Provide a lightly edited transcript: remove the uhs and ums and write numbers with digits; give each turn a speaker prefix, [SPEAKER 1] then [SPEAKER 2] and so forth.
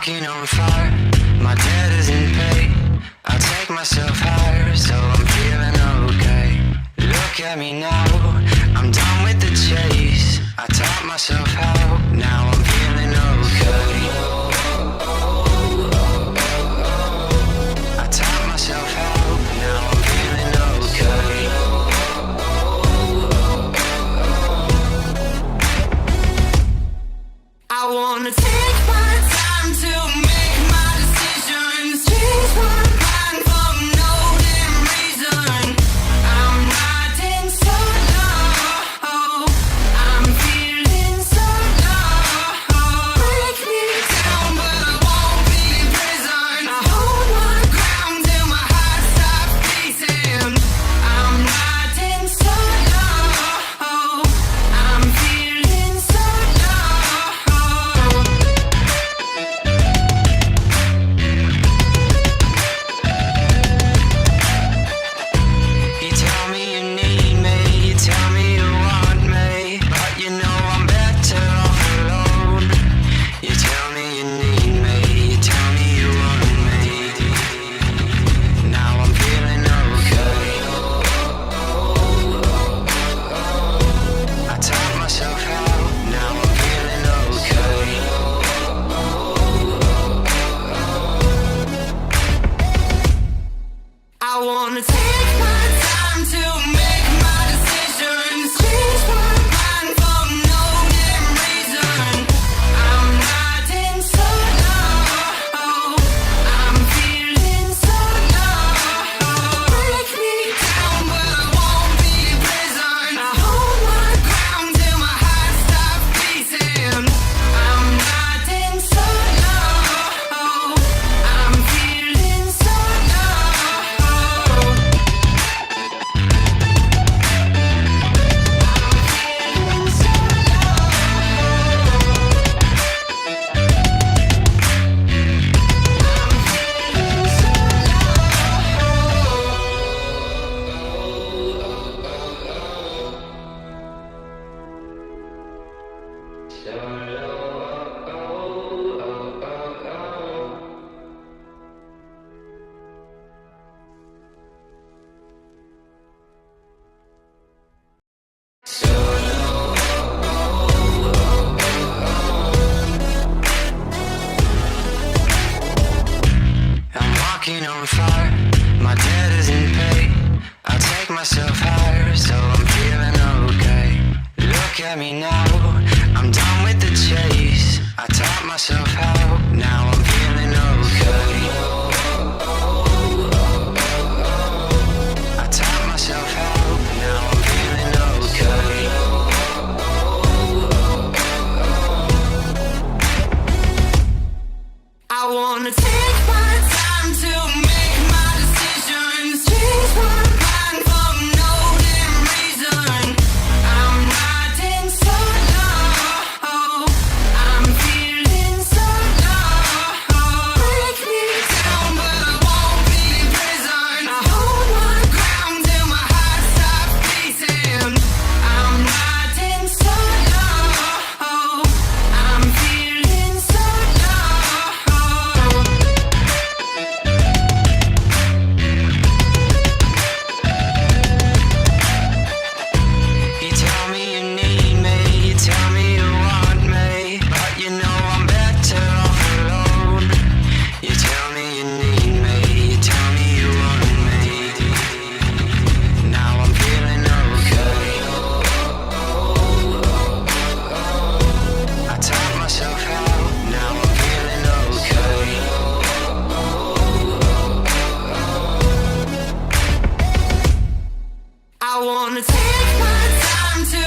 [SPEAKER 1] walking on fire, my debt isn't paid. I take myself higher, so I'm feeling okay. Look at me now, I'm done with the chase. I taught myself how, now I'm feeling okay. I taught myself how, now I'm feeling okay. I wanna take my time to make my decisions, change my mind for no damn reason. I'm riding so low, I'm feeling so low. Break me down, but I won't be in prison. I hold my ground till my heart stops beating. I'm riding so low, I'm feeling so low. You tell me you need me, you tell me you want me, but you know I'm better off alone. You tell me you need me, you tell me you want me. Now I'm feeling okay. I taught myself how, now I'm feeling okay. I wanna take my time to make my decisions, change my mind for no damn reason. I'm riding so low, I'm feeling so low. Break me down, but I won't be in prison. I hold my ground till my heart stops beating. I'm riding so low, I'm feeling so low. I'm walking on fire, my debt isn't paid. I take myself higher, so I'm feeling okay. Look at me now, I'm done with the chase. I taught myself how, now I'm feeling okay. I taught myself how, now I'm feeling okay. I wanna take my time to make my decisions, change my mind for no damn reason. I'm riding so low, I'm feeling so low. Break me down, but I won't be in prison. I hold my ground till my heart stops beating. I'm riding so low, I'm feeling so low. You tell me you need me, you tell me you want me, but you know I'm better off alone. You tell me you need me, you tell me you want me. Now I'm feeling okay. I taught myself how, now I'm feeling okay. I wanna take my time to